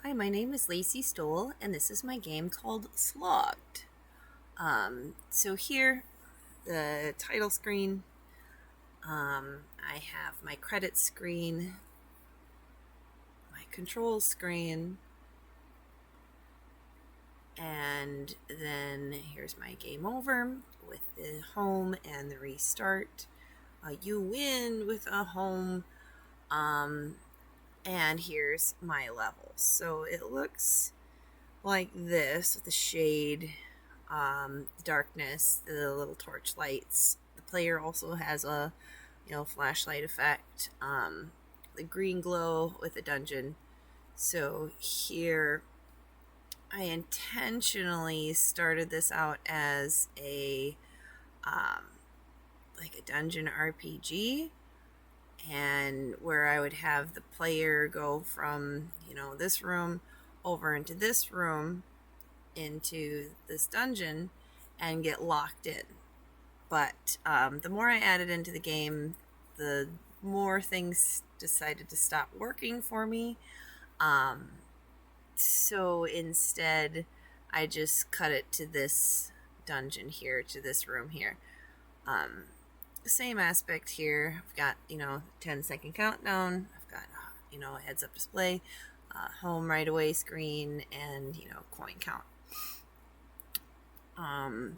Hi, my name is Lacey Stoll, and this is my game called Slogged. So here, the title screen, I have my credit screen, my control screen, and then here's my game over with the home and the restart. You win with a home, and here's my level. So it looks like this with the shade, darkness, the little torch lights. The player also has a flashlight effect, the green glow with the dungeon. So here I intentionally started this out as a like a dungeon RPG, and where I would have the player go from this room over into this room into this dungeon and get locked in. But the more I added into the game, the more things decided to stop working for me. So instead, I just cut it to this dungeon here, to this room here. Same aspect here. I've got 10-second countdown. I've got a heads up display, home right away screen, and coin count.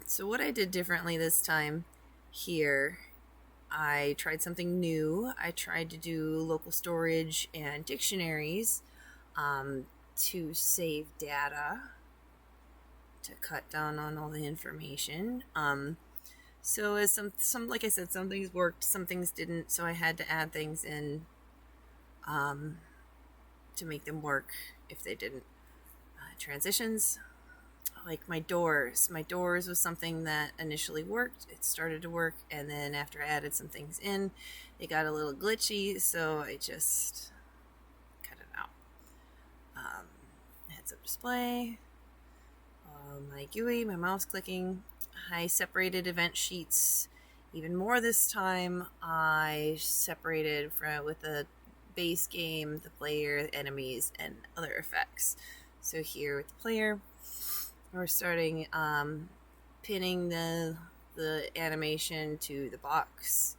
So what I did differently this time here, I tried something new. I tried to do local storage and dictionaries to save data, to cut down on all the information. So as some like I said, some things worked, some things didn't. So I had to add things in to make them work if they didn't. Transitions, like my doors. My doors was something that initially worked. It started to work, and then after I added some things in, it got a little glitchy, so I just cut it out. Heads up display. My GUI, my mouse clicking. I separated event sheets even more this time. I separated with the base game, the player, enemies, and other effects. So here with the player, we're starting pinning the animation to the box,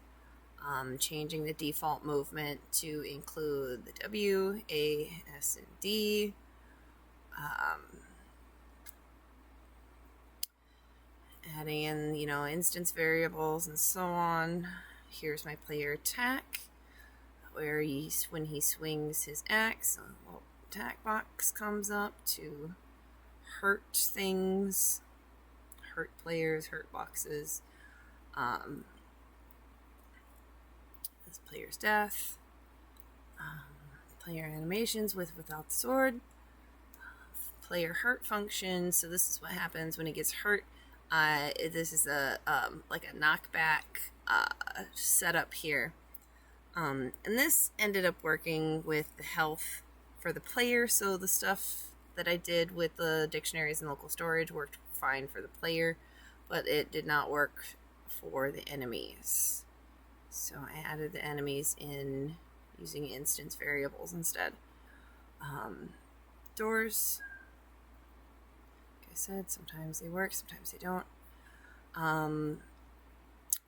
changing the default movement to include the W, A, S, and D. Adding in, instance variables and so on. Here's my player attack, where when he swings his axe, a little attack box comes up to hurt things, hurt players, hurt boxes. This player's death. Player animations without the sword. Player hurt function. So this is what happens when he gets hurt. This is like a knockback setup here. And this ended up working with the health for the player, so the stuff that I did with the dictionaries and local storage worked fine for the player, but it did not work for the enemies. So I added the enemies in using instance variables instead. Doors, like I said, sometimes they work, sometimes they don't.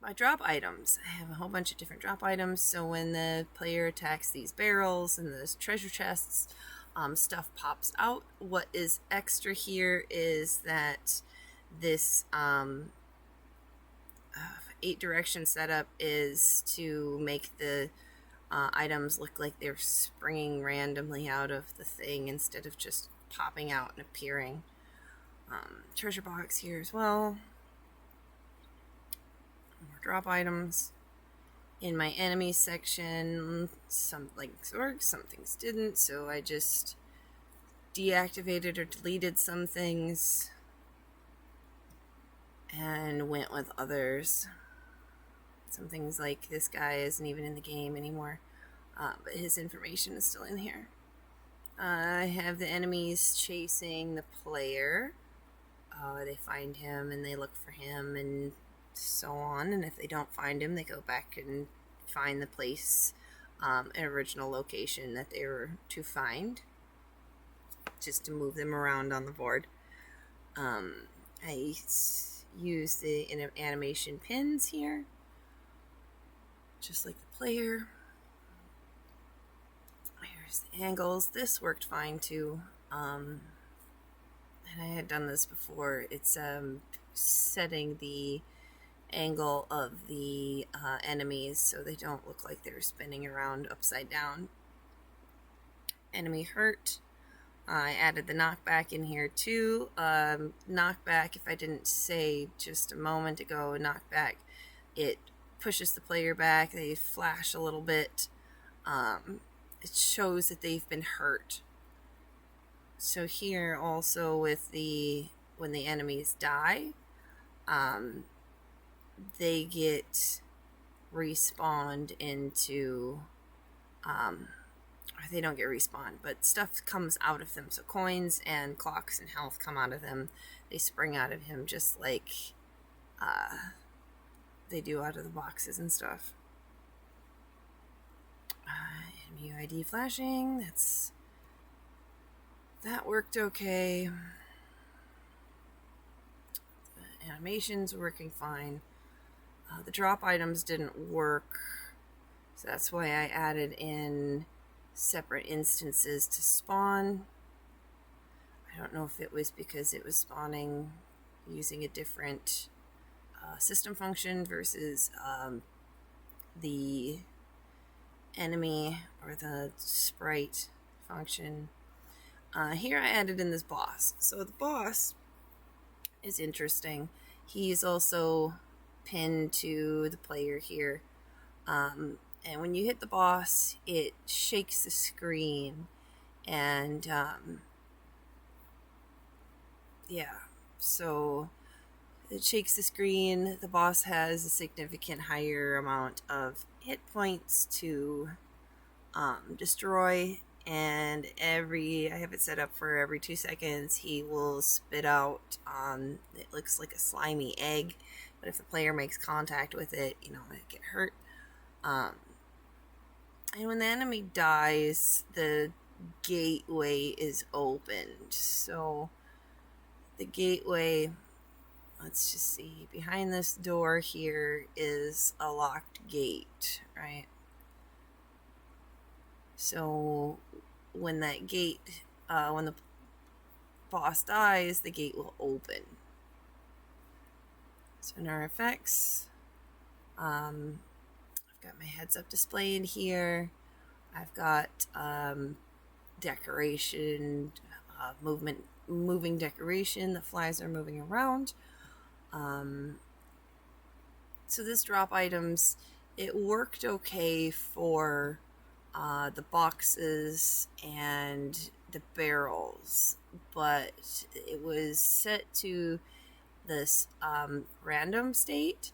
My drop items, I have a whole bunch of different drop items, so when the player attacks these barrels and those treasure chests, stuff pops out. What is extra here is that this 8-direction setup is to make the items look like they're springing randomly out of the thing instead of just popping out and appearing. Treasure box here as well. More drop items. In my enemies section, some things worked, some things didn't, so I just deactivated or deleted some things and went with others. Some things like this guy isn't even in the game anymore, but his information is still in here. I have the enemies chasing the player. They find him and they look for him and so on, and if they don't find him, they go back and find the place, an original location that they were to find. just to move them around on the board. I use the animation pins here, just like the player. Here's the angles. This worked fine too. And I had done this before. It's setting the angle of the enemies so they don't look like they're spinning around upside down. Enemy hurt. I added the knockback in here too. Knockback, if I didn't say just a moment ago, knockback, it pushes the player back. They flash a little bit. It shows that they've been hurt. So here also with when the enemies die, they get respawned into, or they don't get respawned, but stuff comes out of them. So coins and clocks and health come out of them. They spring out of him just like they do out of the boxes and stuff. Enemy UID flashing, that worked okay. The animation's working fine. The drop items didn't work, so that's why I added in separate instances to spawn. I don't know if it was because it was spawning using a different system function versus the enemy or the sprite function. Here I added in this boss. So the boss is interesting. He's also pinned to the player here. And when you hit the boss, it shakes the screen. And yeah, so it shakes the screen. The boss has a significant higher amount of hit points to destroy, and I have it set up for every 2 seconds he will spit out it looks like a slimy egg, but if the player makes contact with it, it get hurt. And when the enemy dies, the gateway is opened. So the gateway, let's just see, behind this door here is a locked gate, right? So when that gate, when the boss dies, the gate will open. So in our effects, I've got my heads up display in here. I've got decoration, moving decoration. The flies are moving around. So this drop items, it worked okay for the boxes and the barrels, but it was set to this random state,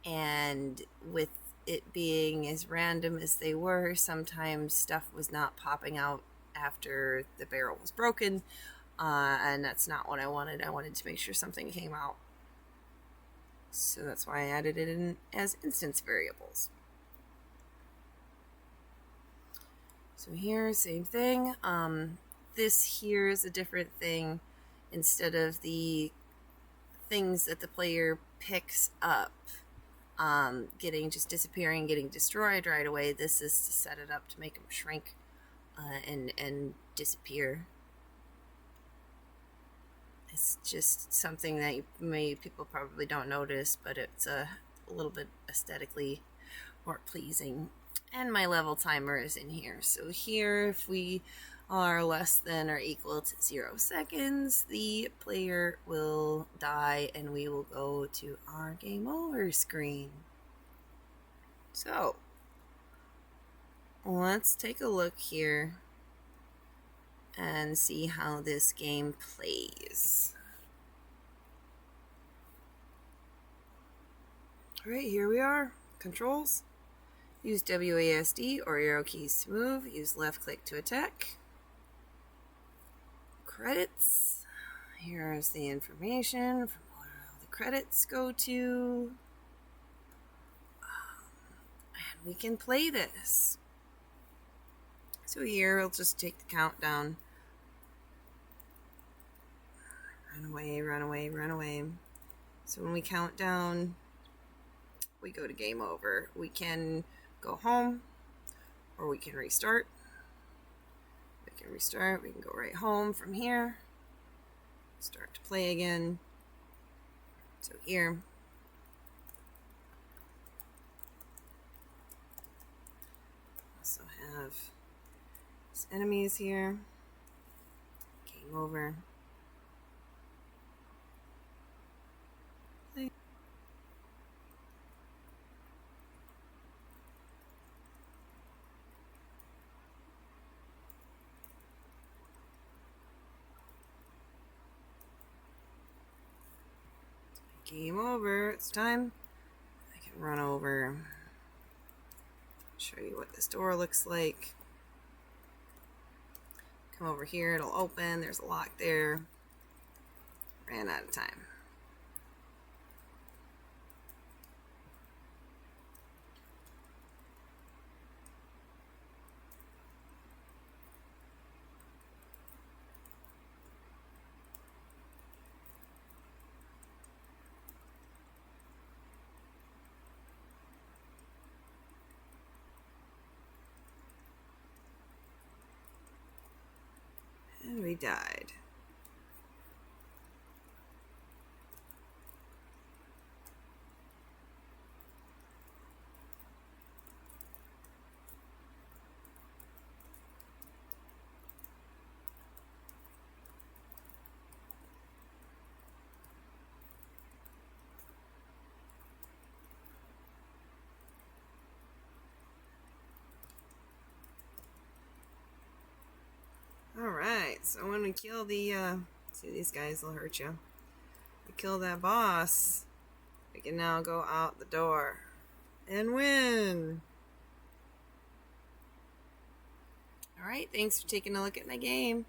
and with it being as random as they were, sometimes stuff was not popping out after the barrel was broken, and that's not what I wanted. I wanted to make sure something came out, so that's why I added it in as instance variables. So here, same thing. This here is a different thing. Instead of the things that the player picks up disappearing, getting destroyed right away, this is to set it up to make them shrink and disappear. It's just something that people probably don't notice, but it's a little bit aesthetically more pleasing. And my level timer is in here. So here, if we are less than or equal to 0 seconds, the player will die and we will go to our game over screen. So let's take a look here and see how this game plays. Alright, here we are. Controls. Use WASD or arrow keys to move. Use left click to attack. Credits. Here is the information from where all the credits go to. And we can play this. So here I'll just take the countdown Run away, run away, run away. So when we count down, we go to game over. We can go home, or we can restart. We can restart. We can go right home from here. Start to play again. So here. Also have these enemies here. Game over. Play. Game over. It's time. I can run over. Show you what this door looks like. Come over here. It'll open. There's a lock there. Ran out of time. And we died. Alright, so when we kill the, see, these guys will hurt you. We kill that boss, we can now go out the door and win. Alright, thanks for taking a look at my game.